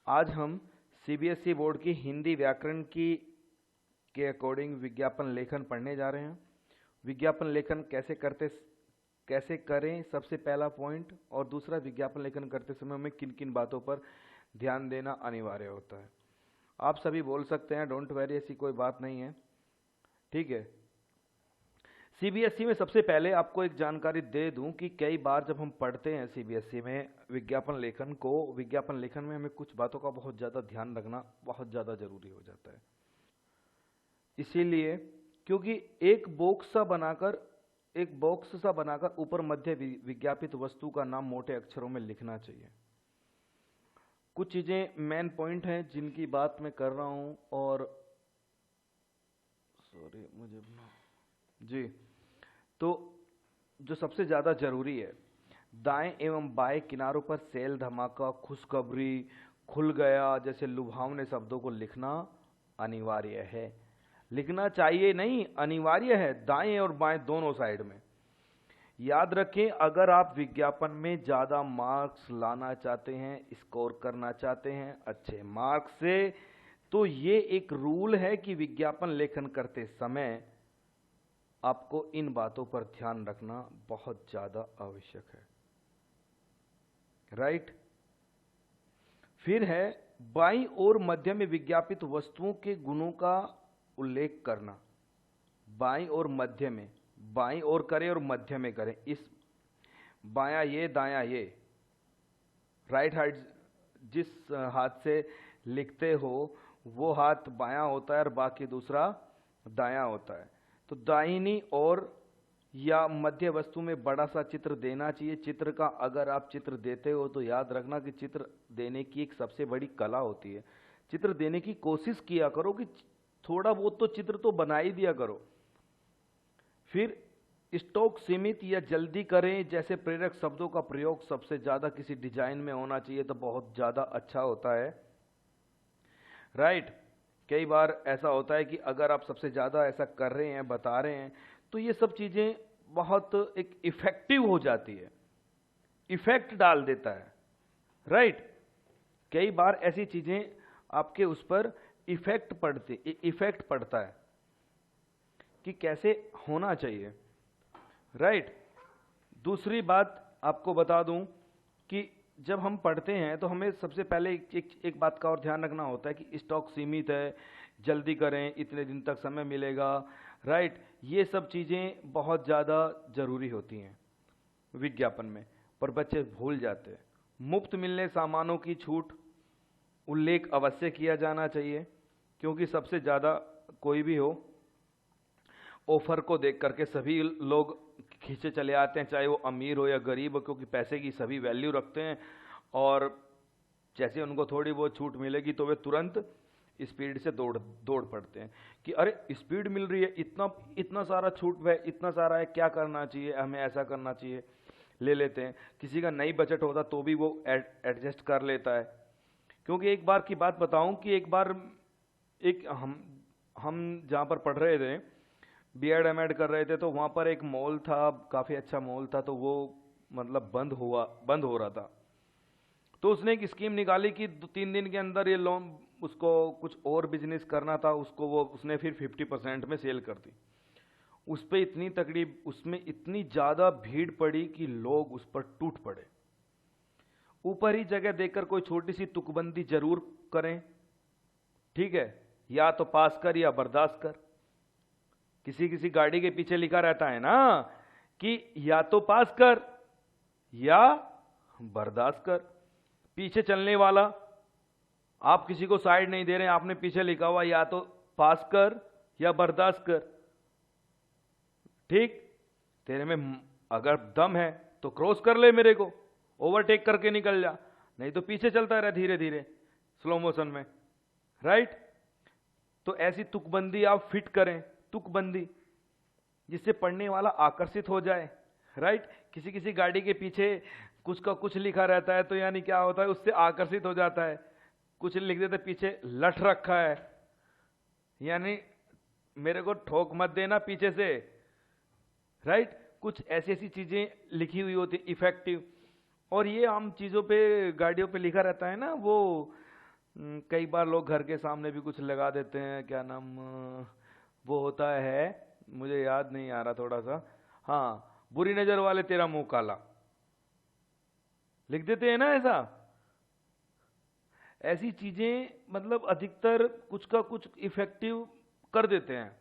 आज हम CBSE board की हिंदी व्याकरण की के अकॉर्डिंग विज्ञापन लेखन पढ़ने जा रहे हैं। विज्ञापन लेखन कैसे करें, सबसे पहला पॉइंट, और दूसरा विज्ञापन लेखन करते समय हमें किन किन बातों पर ध्यान देना अनिवार्य होता है। आप सभी बोल सकते हैं, डोंट वरी, ऐसी कोई बात नहीं है, ठीक है। सीबीएसई में सबसे पहले आपको एक जानकारी दे दूं कि कई बार जब हम पढ़ते हैं सीबीएसई में विज्ञापन लेखन में हमें कुछ बातों का बहुत ज़्यादा ध्यान रखना बहुत ज़्यादा ज़रूरी हो जाता है। इसीलिए क्योंकि एक बॉक्स सा बनाकर ऊपर मध्य विज्ञापित वस्तु का नाम मोटे अक्षरों में लिखना चाहिए। कुछ चीज़ें मेन पॉइंट हैं जिनकी बात मैं कर रहा हूं, और सॉरी मुझे जी, तो जो सबसे ज़्यादा जरूरी है, दाएं एवं बाएं किनारों पर सेल, धमाका, खुशखबरी, खुल गया जैसे लुभावने शब्दों को लिखना अनिवार्य है। लिखना चाहिए नहीं, अनिवार्य है, दाएं और बाएं दोनों साइड में। याद रखें, अगर आप विज्ञापन में ज़्यादा मार्क्स लाना चाहते हैं, स्कोर करना चाहते हैं अच्छे मार्क्स से, तो ये एक रूल है कि विज्ञापन लेखन करते समय आपको इन बातों पर ध्यान रखना बहुत ज़्यादा आवश्यक है, राइट। फिर है बाईं और मध्य में विज्ञापित वस्तुओं के गुणों का उल्लेख करना। बाईं और मध्य में, बाईं ओर करें और मध्य में करें, इस बायां ये दायां ये, राइट हाथ जिस हाथ से लिखते हो वो हाथ बायां होता है और बाकी दूसरा दायां होता है। तो दाहिनी ओर या मध्य वस्तु में बड़ा सा चित्र देना चाहिए। चित्र का अगर आप चित्र देते हो तो याद रखना कि चित्र देने की एक सबसे बड़ी कला होती है। चित्र देने की कोशिश किया करो कि थोड़ा बहुत तो चित्र तो बना ही दिया करो। फिर स्टॉक सीमित या जल्दी करें जैसे प्रेरक शब्दों का प्रयोग सबसे ज्यादा किसी डिजाइन में होना चाहिए तो बहुत ज्यादा अच्छा होता है, राइट। कई बार ऐसा होता है कि अगर आप सबसे ज्यादा ऐसा कर रहे हैं, बता रहे हैं, तो ये सब चीजें बहुत एक इफेक्टिव हो जाती है, इफेक्ट डाल देता है, राइट। कई बार ऐसी चीजें आपके उस पर इफेक्ट पड़ता है कि कैसे होना चाहिए, राइट। दूसरी बात आपको बता दूं कि जब हम पढ़ते हैं तो हमें सबसे पहले एक बात का और ध्यान रखना होता है कि स्टॉक सीमित है, जल्दी करें, इतने दिन तक समय मिलेगा, राइट। ये सब चीज़ें बहुत ज़्यादा ज़रूरी होती हैं विज्ञापन में, पर बच्चे भूल जाते हैं। मुफ्त मिलने सामानों की छूट उल्लेख अवश्य किया जाना चाहिए, क्योंकि सबसे ज़्यादा कोई भी हो, ऑफर को देख करके सभी लोग खींचे चले आते हैं, चाहे वो अमीर हो या गरीब हो, क्योंकि पैसे की सभी वैल्यू रखते हैं। और जैसे उनको थोड़ी बहुत छूट मिलेगी तो वे तुरंत स्पीड से दौड़ पड़ते हैं कि अरे स्पीड मिल रही है, इतना सारा छूट है, इतना सारा है, क्या करना चाहिए, हमें ऐसा करना चाहिए, ले लेते हैं। किसी का नहीं बजट होता तो भी वो एडजस्ट कर लेता है। क्योंकि एक बार की बात बताऊं कि एक बार हम जहाँ पर पढ़ रहे थे, बीएड एमएड कर रहे थे, तो वहाँ पर एक मॉल था, काफ़ी अच्छा मॉल था, तो वो मतलब बंद हो रहा था। तो उसने एक स्कीम निकाली कि 3 दिन के अंदर ये लोन, उसको कुछ और बिजनेस करना था, उसने फिर 50% में सेल कर दी। उस पर उसमें इतनी ज़्यादा भीड़ पड़ी कि लोग उस पर टूट पड़े। ऊपर ही जगह देखकर कोई छोटी सी तुकबंदी जरूर करें, ठीक है, या तो पास कर या बर्दाश्त कर। किसी गाड़ी के पीछे लिखा रहता है ना कि या तो पास कर या बर्दाश्त कर। पीछे चलने वाला, आप किसी को साइड नहीं दे रहे हैं, आपने पीछे लिखा हुआ या तो पास कर या बर्दाश्त कर, ठीक। तेरे में अगर दम है तो क्रॉस कर ले, मेरे को ओवरटेक करके निकल जा, नहीं तो पीछे चलता रहे धीरे धीरे स्लो मोशन में, राइट। तो ऐसी तुकबंदी आप फिट करें, तुकबंदी, जिससे पढ़ने वाला आकर्षित हो जाए, राइट। किसी गाड़ी के पीछे कुछ का कुछ लिखा रहता है तो यानी क्या होता है, उससे आकर्षित हो जाता है। कुछ लिख देते पीछे लठ रखा है, यानी मेरे को ठोक मत देना पीछे से, राइट। कुछ ऐसी ऐसी चीजें लिखी हुई होती इफेक्टिव। और ये आम चीजों पे, गाड़ियों पे लिखा रहता है ना, वो कई बार लोग घर के सामने भी कुछ लगा देते हैं, क्या नाम वो होता है, मुझे याद नहीं आ रहा थोड़ा सा। हाँ, बुरी नजर वाले तेरा मुंह काला, लिख देते हैं ना ऐसा। ऐसी चीजें मतलब अधिकतर कुछ का कुछ इफेक्टिव कर देते हैं,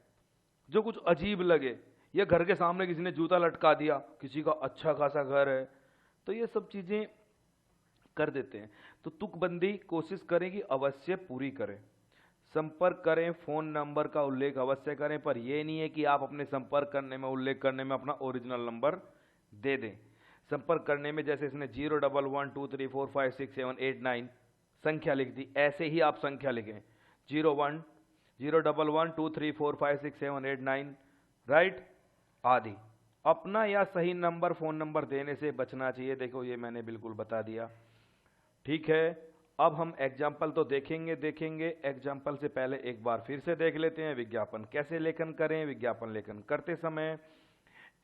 जो कुछ अजीब लगे। या घर के सामने किसी ने जूता लटका दिया, किसी का अच्छा खासा घर है, तो ये सब चीजें कर देते हैं। तो तुकबंदी कोशिश करें कि अवश्य पूरी करें। संपर्क करें, फोन नंबर का उल्लेख अवश्य करें, पर यह नहीं है कि आप अपने संपर्क करने में, उल्लेख करने में अपना ओरिजिनल नंबर दे दें। संपर्क करने में जैसे इसने 01123456789 संख्या लिख दी, ऐसे ही आप संख्या लिखें 01123456789, राइट, आदि। अपना या सही नंबर, फोन नंबर देने से बचना चाहिए। देखो ये मैंने बिल्कुल बता दिया, ठीक है। अब हम एग्जाम्पल तो देखेंगे एग्जाम्पल से पहले एक बार फिर से देख लेते हैं विज्ञापन कैसे लेखन करें। विज्ञापन लेखन करते समय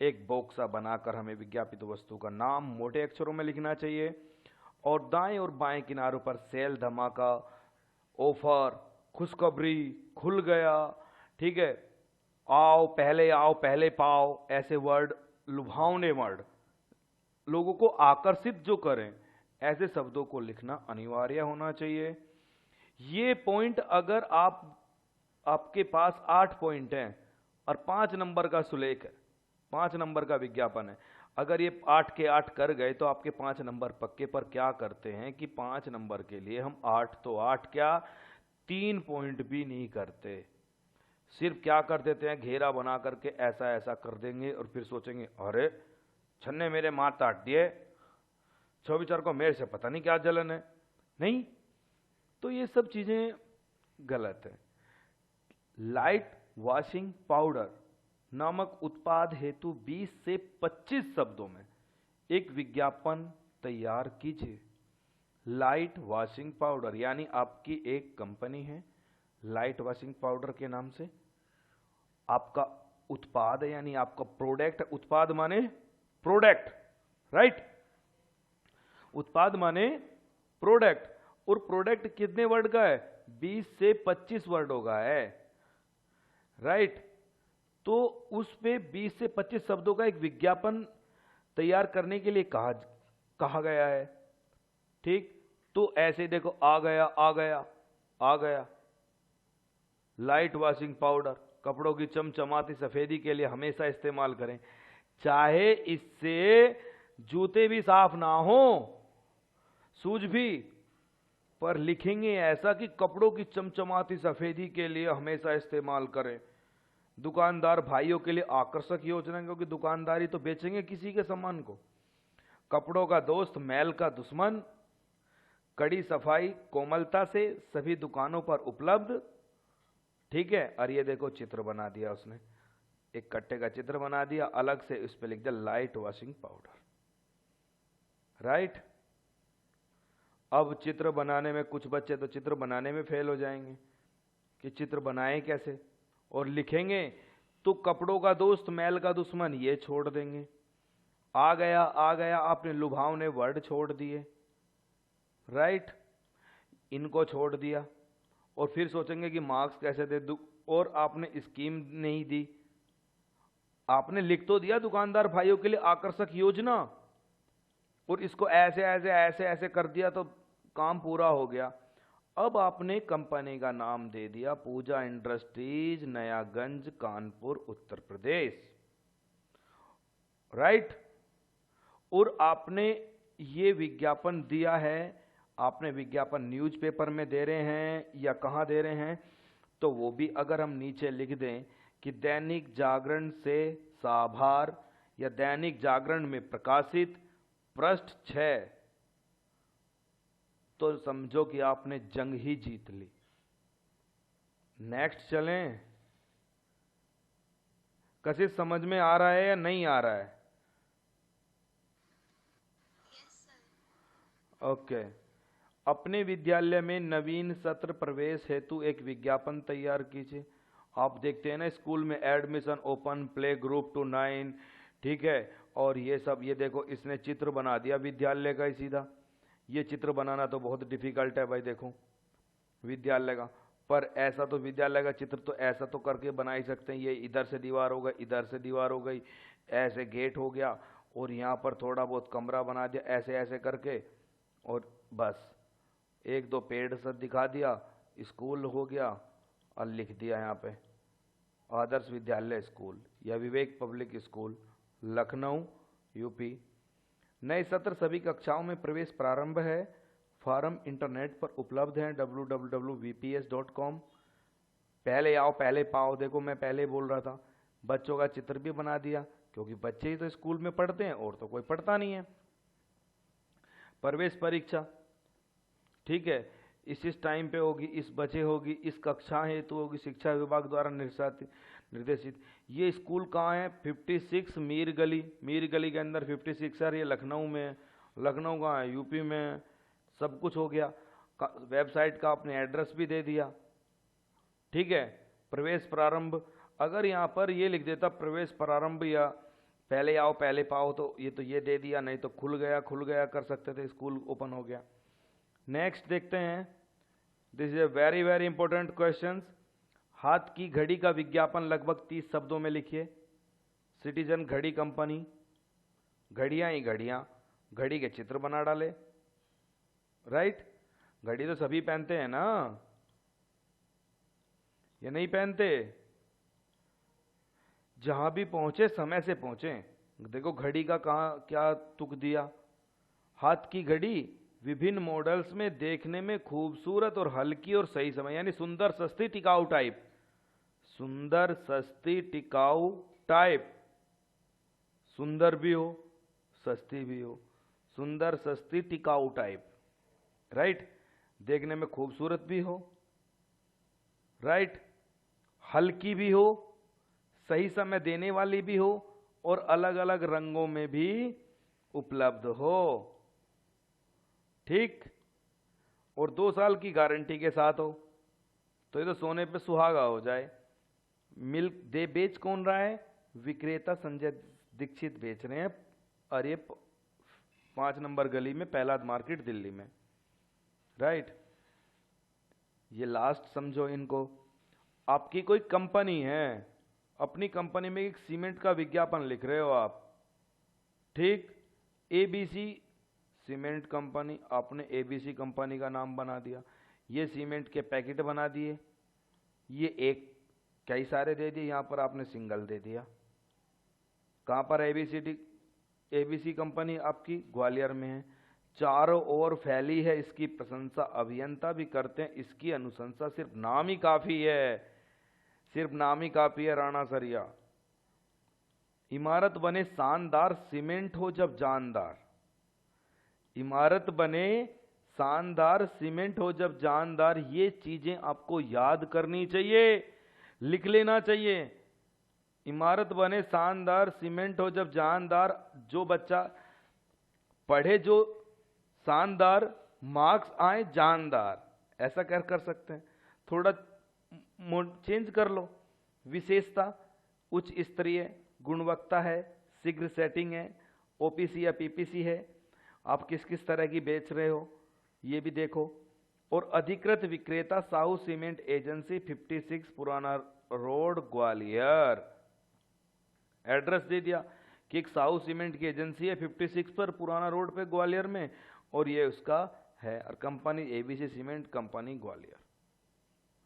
एक बॉक्स सा बनाकर हमें विज्ञापित वस्तु का नाम मोटे अक्षरों में लिखना चाहिए, और दाएं और बाएं किनारों पर सेल, धमाका, ऑफर, खुशखबरी, खुल गया, ठीक है, आओ पहले पाओ, ऐसे वर्ड, लुभावने वर्ड, लोगों को आकर्षित जो करें, ऐसे शब्दों को लिखना अनिवार्य होना चाहिए। ये पॉइंट अगर आपके पास 8 पॉइंट हैं और 5 नंबर का सुलेख है, 5 नंबर का विज्ञापन है, अगर ये 8 के 8 कर गए तो आपके 5 नंबर पक्के। पर क्या करते हैं कि 5 नंबर के लिए हम 8 तो 8 क्या 3 पॉइंट भी नहीं करते। सिर्फ क्या कर देते हैं, घेरा बना करके ऐसा ऐसा कर देंगे और फिर सोचेंगे अरे छन्ने मेरे मार ताट दिए, छविचार को मेरे से पता नहीं क्या जलन है। नहीं, तो ये सब चीजें गलत है। लाइट वॉशिंग पाउडर नामक उत्पाद हेतु 20 से 25 शब्दों में एक विज्ञापन तैयार कीजिए। लाइट वॉशिंग पाउडर यानी आपकी एक कंपनी है, लाइट वॉशिंग पाउडर के नाम से आपका उत्पाद है, यानी आपका प्रोडक्ट। उत्पाद माने प्रोडक्ट, राइट, उत्पाद माने प्रोडक्ट। और प्रोडक्ट कितने वर्ड का है, 20 से 25 वर्डों का है, राइट। तो उस पे 20 से 25 शब्दों का एक विज्ञापन तैयार करने के लिए कहा गया है, ठीक। तो ऐसे देखो, आ गया लाइट वॉशिंग पाउडर कपड़ों की चमचमाती सफेदी के लिए हमेशा इस्तेमाल करें, चाहे इससे जूते भी साफ ना हो, सूज भी, पर लिखेंगे ऐसा कि कपड़ों की चमचमाती सफेदी के लिए हमेशा इस्तेमाल करें। दुकानदार भाइयों के लिए आकर्षक योजना, क्योंकि दुकानदारी तो बेचेंगे किसी के सामान को। कपड़ों का दोस्त, मैल का दुश्मन, कड़ी सफाई कोमलता से सभी दुकानों पर उपलब्ध, ठीक है। और ये देखो चित्र बना दिया उसने, एक कट्टे का चित्र बना दिया, अलग से उस पर लिख दिया लाइट वॉशिंग पाउडर, राइट। अब चित्र बनाने में कुछ बच्चे तो चित्र बनाने में फेल हो जाएंगे कि चित्र बनाएं कैसे, और लिखेंगे तो कपड़ों का दोस्त, मैल का दुश्मन ये छोड़ देंगे, आ गया आपने लुभावने वर्ड छोड़ दिए, राइट, इनको छोड़ दिया। और फिर सोचेंगे कि मार्क्स कैसे दे दूं, और आपने स्कीम नहीं दी, आपने लिख तो दिया दुकानदार भाइयों के लिए आकर्षक योजना, और इसको ऐसे कर दिया तो काम पूरा हो गया। अब आपने कंपनी का नाम दे दिया पूजा इंडस्ट्रीज, नयागंज, कानपुर, उत्तर प्रदेश, राइट। और आपने ये विज्ञापन दिया है, आपने विज्ञापन न्यूज़पेपर में दे रहे हैं या कहाँ दे रहे हैं, तो वो भी अगर हम नीचे लिख दें कि दैनिक जागरण से साभार या दैनिक जागरण में प्रकाशित पृष्ठ 6, तो समझो कि आपने जंग ही जीत ली। नेक्स्ट चलें, कशिश समझ में आ रहा है या नहीं आ रहा है? ओके। अपने विद्यालय में नवीन सत्र प्रवेश हेतु एक विज्ञापन तैयार कीजिए। आप देखते हैं ना स्कूल में admission open, play group to 9, ठीक है। और ये सब, ये देखो इसने चित्र बना दिया विद्यालय का ही सीधा। ये चित्र बनाना तो बहुत डिफिकल्ट है भाई, देखो विद्यालय का। पर ऐसा तो विद्यालय का चित्र तो ऐसा तो करके बना ही सकते हैं, ये इधर से दीवार हो गई, इधर से दीवार हो गई, ऐसे गेट हो गया, और यहाँ पर थोड़ा बहुत कमरा बना दिया ऐसे ऐसे करके, और बस एक दो पेड़ सा दिखा दिया, स्कूल हो गया, और लिख दिया यहाँ पे आदर्श विद्यालय स्कूल या विवेक पब्लिक स्कूल, लखनऊ, यूपी। नए सत्र सभी कक्षाओं में प्रवेश प्रारंभ है। फॉर्म इंटरनेट पर उपलब्ध हैं www.vps.com। पहले आओ पहले पाओ, देखो मैं पहले बोल रहा था, बच्चों का चित्र भी बना दिया क्योंकि बच्चे ही तो स्कूल में पढ़ते हैं और तो कोई पढ़ता नहीं है। प्रवेश परीक्षा, ठीक है, इस टाइम पे होगी, इस बजे होगी, इस कक्षा हेतु होगी, शिक्षा विभाग द्वारा निर्देशित। ये स्कूल कहाँ है? 56 मीर गली, मीर गली के अंदर 56 सर, ये लखनऊ में है। लखनऊ कहाँ है? यूपी में है। सब कुछ हो गया, वेबसाइट का आपने एड्रेस भी दे दिया, ठीक है। प्रवेश प्रारंभ, अगर यहाँ पर ये लिख देता प्रवेश प्रारंभ या पहले आओ पहले पाओ तो ये दे दिया, नहीं तो खुल गया कर सकते थे, स्कूल ओपन हो गया। नेक्स्ट देखते हैं, this is a very very important question. हाथ की घड़ी का विज्ञापन लगभग 30 शब्दों में लिखिए। सिटीजन घड़ी कंपनी, घड़ियां ही घड़ियां, घड़ी के चित्र बना डाले, राइट। घड़ी तो सभी पहनते हैं ना, ये नहीं पहनते? जहां भी पहुंचे समय से पहुंचे। देखो घड़ी का कहां क्या तुक दिया। हाथ की घड़ी विभिन्न मॉडल्स में देखने में खूबसूरत और हल्की और सही समय, यानी सुंदर सस्ती टिकाऊ टाइप, सुंदर सस्ती टिकाऊ टाइप, सुंदर भी हो सस्ती भी हो, सुंदर सस्ती टिकाऊ टाइप, राइट। देखने में खूबसूरत भी हो, राइट, हल्की भी हो, सही समय देने वाली भी हो, और अलग अलग रंगों में भी उपलब्ध हो, ठीक, और 2 साल की गारंटी के साथ हो। तो ये तो सोने पे सुहागा हो जाए। मिल्क दे बेच कौन रहा है? विक्रेता संजय दीक्षित बेच रहे हैं, और ये 5 नंबर गली में, पहला मार्केट, दिल्ली में, राइट। ये लास्ट समझो इनको। आपकी कोई कंपनी है, अपनी कंपनी में एक सीमेंट का विज्ञापन लिख रहे हो आप, ठीक, एबीसी सीमेंट कंपनी, आपने एबीसी कंपनी का नाम बना दिया। ये सीमेंट के पैकेट बना दिए, ये एक कई सारे दे दिए, यहां पर आपने सिंगल दे दिया। कहां पर एबीसी कंपनी आपकी? ग्वालियर में है। चारों ओर फैली है इसकी प्रशंसा, अभियंता भी करते हैं इसकी अनुशंसा, सिर्फ नाम ही काफी है, सिर्फ नाम ही काफी है, राणा सरिया। इमारत बने शानदार, सीमेंट हो जब जानदार, इमारत बने शानदार, सीमेंट हो जब जानदार, ये चीजें आपको याद करनी चाहिए, लिख लेना चाहिए। इमारत बने शानदार, सीमेंट हो जब जानदार, जो बच्चा पढ़े जो शानदार, मार्क्स आए जानदार, ऐसा कर सकते हैं। थोड़ा चेंज कर लो। विशेषता, उच्च स्तरीय, गुणवत्ता है, शीघ्र सेटिंग है, ओपीसी या पीपीसी है, आप किस किस तरह की बेच रहे हो ये भी देखो। और अधिकृत विक्रेता साहू सीमेंट एजेंसी, 56 पुराना रोड, ग्वालियर। एड्रेस दे दिया कि एक साहू सीमेंट की एजेंसी है 56 पर पुराना रोड पे ग्वालियर में, और ये उसका है, और company ABC cement company Gwalior,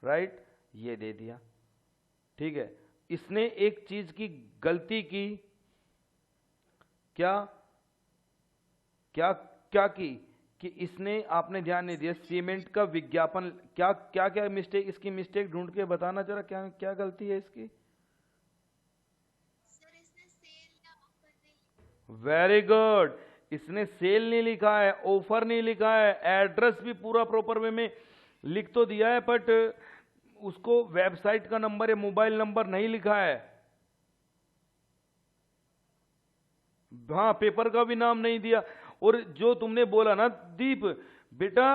right. ये दे दिया, ठीक है। इसने एक चीज की गलती की, क्या क्या क्या की कि इसने, आपने ध्यान नहीं दिया, सीमेंट का विज्ञापन, क्या क्या क्या मिस्टेक, इसकी मिस्टेक ढूंढ के बताना जरा, क्या क्या गलती है इसकी? वेरी गुड, इसने सेल नहीं लिखा है, ऑफर नहीं लिखा है, एड्रेस भी पूरा प्रॉपर वे में लिख तो दिया है, बट उसको वेबसाइट का नंबर या मोबाइल नंबर नहीं लिखा है। हाँ, पेपर का भी नाम नहीं दिया। और जो तुमने बोला ना दीप बेटा,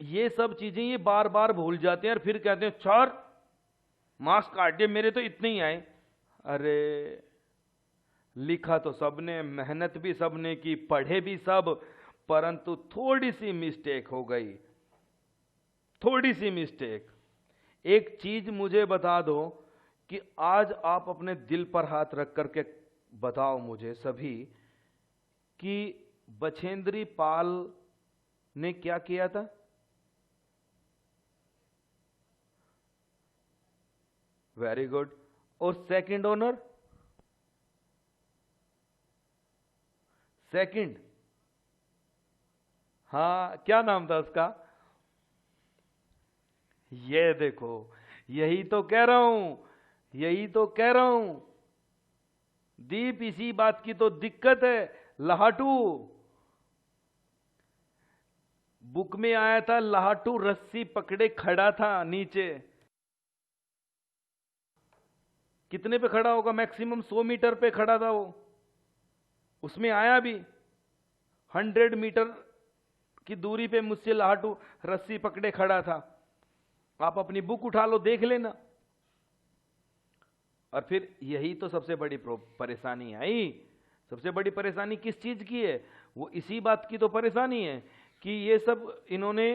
ये सब चीजें ये बार बार भूल जाते हैं और फिर कहते हैं सर मार्क्स काट दिए, मेरे तो इतने ही आए। अरे लिखा तो सबने, मेहनत भी सबने की, पढ़े भी सब, परंतु थोड़ी सी मिस्टेक हो गई, थोड़ी सी मिस्टेक। एक चीज मुझे बता दो कि आज आप अपने दिल पर हाथ रख करके बताओ मुझे सभी कि बछेंद्री पाल ने क्या किया था? Very good. और सेकंड ओनर? सेकंड, हाँ, क्या नाम था उसका? ये देखो, यही तो कह रहा हूं, यही तो कह रहा हूं दीप, इसी बात की तो दिक्कत है। लाहटू, बुक में आया था लाहटू रस्सी पकड़े खड़ा था नीचे। कितने पे खड़ा होगा? मैक्सिमम 100 मीटर पे खड़ा था वो। उसमें आया भी 100 मीटर की दूरी पे मुझसे लाहटू रस्सी पकड़े खड़ा था। आप अपनी बुक उठा लो, देख लेना। और फिर यही तो सबसे बड़ी परेशानी आई। सबसे बड़ी परेशानी किस चीज की है? वो इसी बात की तो परेशानी है कि ये सब इन्होंने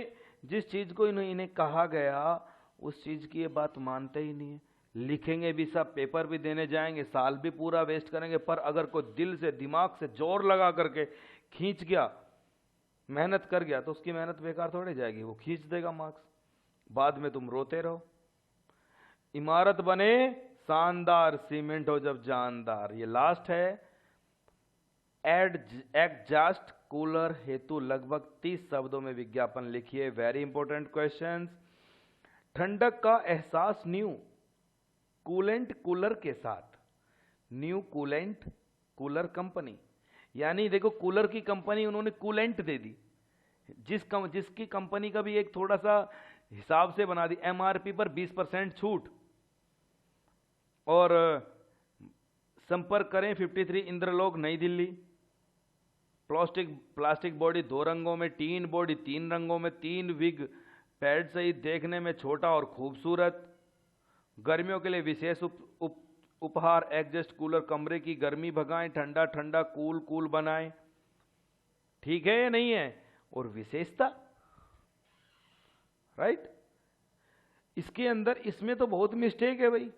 जिस चीज को इन्हें कहा गया उस चीज की ये बात मानते ही नहीं है। लिखेंगे भी सब, पेपर भी देने जाएंगे, साल भी पूरा वेस्ट करेंगे, पर अगर कोई दिल से दिमाग से जोर लगा करके खींच गया, मेहनत कर गया, तो उसकी मेहनत बेकार थोड़ी जाएगी, वो खींच देगा मार्क्स। बाद में तुम रोते रहो। इमारत बने शानदार, सीमेंट हो जब जानदार। ये लास्ट है। एडजस्ट कूलर हेतु लगभग 30 शब्दों में विज्ञापन लिखिए। Very important questions. ठंडक का एहसास न्यू कूलेंट कूलर के साथ। न्यू कूलेंट कूलर कंपनी, यानी देखो कूलर की कंपनी उन्होंने कूलेंट दे दी। जिसकी कंपनी का भी एक थोड़ा सा हिसाब से बना दी। एमआरपी पर 20% छूट। और संपर्क करें 53 इंद्रलोक नई दिल्ली। प्लास्टिक बॉडी 2 रंगों में, टीन बॉडी 3 रंगों में, 3 विग पैड सहित, देखने में छोटा और खूबसूरत। गर्मियों के लिए विशेष उपहार एडजस्ट कूलर, कमरे की गर्मी भगाएं, ठंडा ठंडा कूल कूल बनाएं। ठीक है या नहीं है? और विशेषता, राइट? इसके अंदर, इसमें तो बहुत मिस्टेक है भाई।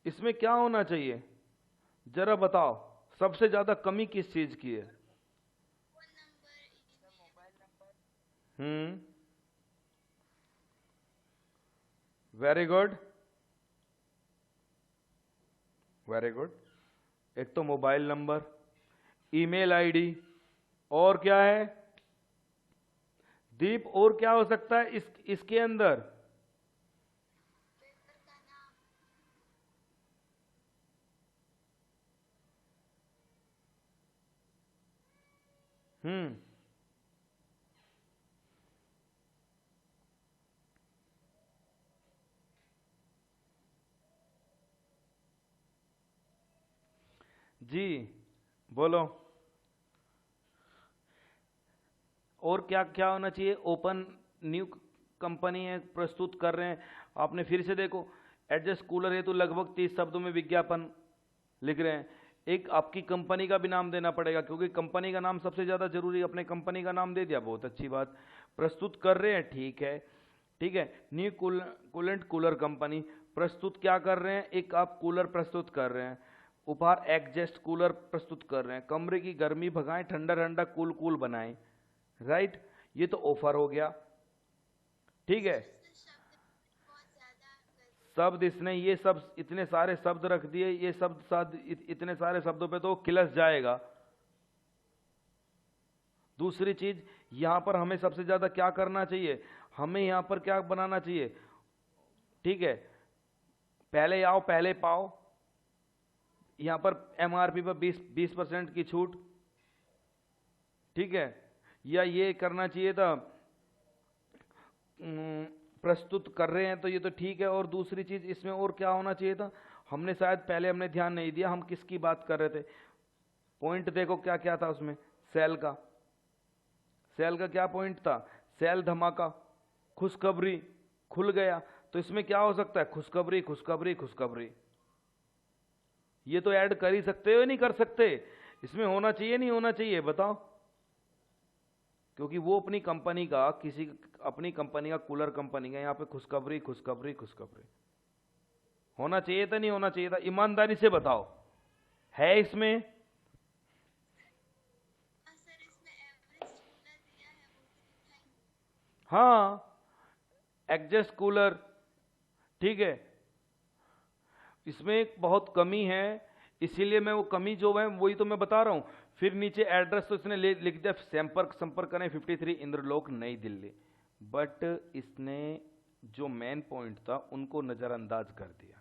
इसमें क्या होना चाहिए जरा बताओ? सबसे ज्यादा कमी किस चीज की है? Very good, very good. एक तो मोबाइल नंबर, ईमेल आईडी, और क्या है दीप? और क्या हो सकता है इसके अंदर? जी बोलो। और क्या क्या होना चाहिए? ओपन न्यू कंपनी है, प्रस्तुत कर रहे हैं। आपने फिर से देखो, एडजस्ट कूलर है तो लगभग 30 शब्दों में विज्ञापन लिख रहे हैं। एक आपकी कंपनी का भी नाम देना पड़ेगा, क्योंकि कंपनी का नाम सबसे ज्यादा जरूरी है। अपने कंपनी का नाम दे दिया, बहुत अच्छी बात। प्रस्तुत कर रहे हैं, ठीक है, ठीक है। न्यू कूलेंट कूलर कंपनी प्रस्तुत क्या कर रहे हैं? एक आप कूलर प्रस्तुत कर रहे हैं। उपहार एडजस्ट कूलर प्रस्तुत कर रहे हैं। कमरे की गर्मी भगाएं, ठंडा ठंडा कूल कूल बनाएं, राइट? ये तो ऑफर हो गया, ठीक है। शब्द इसने ये सब इतने सारे शब्द रख दिए, ये शब्द इतने सारे शब्दों पे तो खिलस जाएगा। दूसरी चीज, यहां पर हमें सबसे ज्यादा क्या करना चाहिए? हमें यहां पर क्या बनाना चाहिए? ठीक है, पहले आओ पहले पाओ। यहां पर एमआरपी पर 20% की छूट, ठीक है। या ये करना चाहिए था, प्रस्तुत कर रहे हैं, तो ये तो ठीक है। और दूसरी चीज इसमें और क्या होना चाहिए था? हमने शायद पहले हमने ध्यान नहीं दिया, हम किसकी बात कर रहे थे। पॉइंट देखो क्या क्या था उसमें। सेल का, सेल का क्या पॉइंट था? सेल धमाका, खुशखबरी, खुल गया। तो इसमें क्या हो सकता है? खुशखबरी खुशखबरी खुशखबरी। ये तो ऐड कर ही सकते हो, नहीं कर सकते? इसमें होना चाहिए नहीं होना चाहिए? बताओ। क्योंकि वो अपनी कंपनी का अपनी कंपनी का कूलर कंपनी का यहाँ पे खुशखबरी खुशखबरी खुशखबरी होना चाहिए था, नहीं होना चाहिए था? ईमानदारी से बताओ, है इसमें? हाँ, एडजस्ट कूलर, ठीक है, इसमें एक बहुत कमी है, इसीलिए मैं वो कमी जो है वही तो मैं बता रहा हूं। फिर नीचे एड्रेस तो इसने लिख दिया, संपर्क करें 53 इंद्रलोक नई दिल्ली, बट इसने जो मेन पॉइंट था उनको नजरअंदाज कर दिया।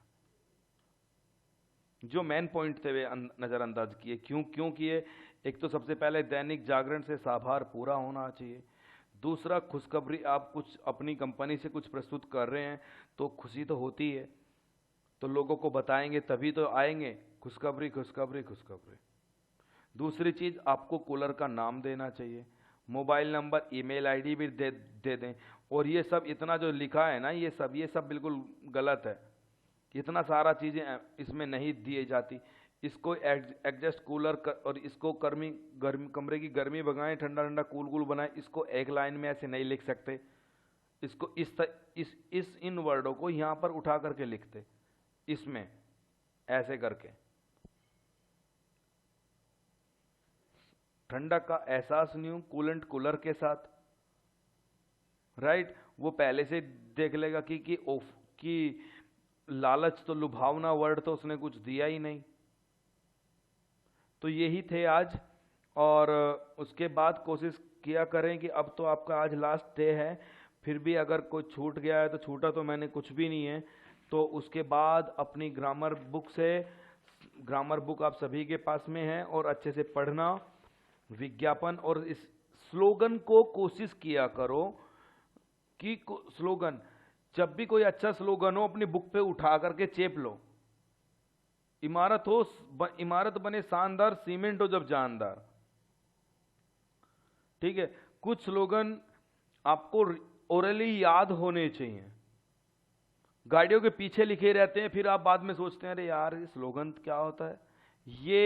जो मेन पॉइंट थे वे नजरअंदाज किए। क्यों किए? एक तो सबसे पहले दैनिक जागरण से साभार पूरा होना चाहिए। दूसरा, खुशखबरी, आप कुछ अपनी कंपनी से कुछ प्रस्तुत कर रहे हैं तो खुशी तो होती है, तो लोगों को बताएंगे तभी तो आएंगे। खुशखबरी खुशखबरी खुशखबरी। दूसरी चीज, आपको कूलर का नाम देना चाहिए, मोबाइल नंबर, ईमेल आईडी भी दे दें। और ये सब इतना जो लिखा है ना, ये सब बिल्कुल गलत है। इतना सारा चीजें इसमें नहीं दिए जाती। इसको एडजस्ट कूलर और इसको कमरे की गर्मी भगाएं, ठंडा ठंडा कूल कूल बनाएं, इसको एक लाइन में ऐसे नहीं लिख सकते। इसको इस इन वर्डों को यहां पर उठा करके लिखते, इसमें ऐसे करके। ठंडक का एहसास नहीं हो कूलेंट कूलर के साथ, राइट? वो पहले से देख लेगा कि लालच तो, लुभावना वर्ड तो उसने कुछ दिया ही नहीं। तो यही थे आज, और उसके बाद कोशिश किया करें कि अब तो आपका आज लास्ट डे है, फिर भी अगर कोई छूट गया है तो छूटा तो मैंने कुछ भी नहीं है। तो उसके बाद अपनी ग्रामर बुक आप सभी के पास में है, और अच्छे से पढ़ना, विज्ञापन और इस स्लोगन को कोशिश किया करो कि स्लोगन, जब भी कोई अच्छा स्लोगन हो अपनी बुक पे उठा करके चेप लो। इमारत बने शानदार, सीमेंट हो जब जानदार, ठीक है? कुछ स्लोगन आपको ओरली याद होने चाहिए। गाड़ियों के पीछे लिखे रहते हैं, फिर आप बाद में सोचते हैं अरे यार ये स्लोगन क्या होता है। ये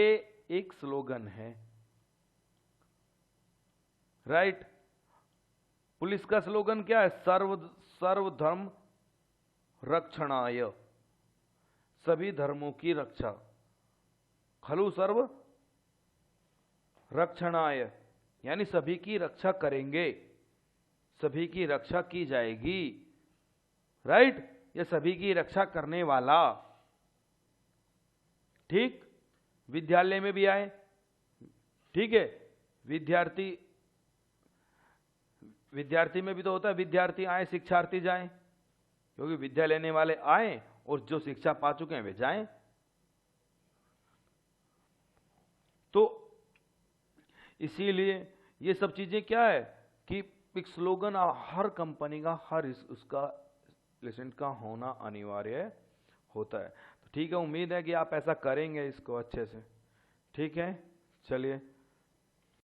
एक स्लोगन है, राइट? पुलिस का स्लोगन क्या है? सर्वधर्म रक्षणाय, सभी धर्मों की रक्षा। खलु सर्व रक्षणाय, यानी सभी की रक्षा करेंगे, सभी की रक्षा की जाएगी, राइट? ये सभी की रक्षा करने वाला, ठीक? विद्यालय में भी आए, ठीक है? विद्यार्थी में भी तो होता है, विद्यार्थी आए शिक्षार्थी जाएं, क्योंकि विद्या लेने वाले आए और जो शिक्षा पा चुके हैं वे जाएं। तो इसीलिए ये सब चीजें क्या है कि एक स्लोगन हर कंपनी का, हर उसका लेसेंट का होना अनिवार्य होता है। तो ठीक है, उम्मीद है कि आप ऐसा करेंगे इसको अच्छे से, ठीक है? चलिए।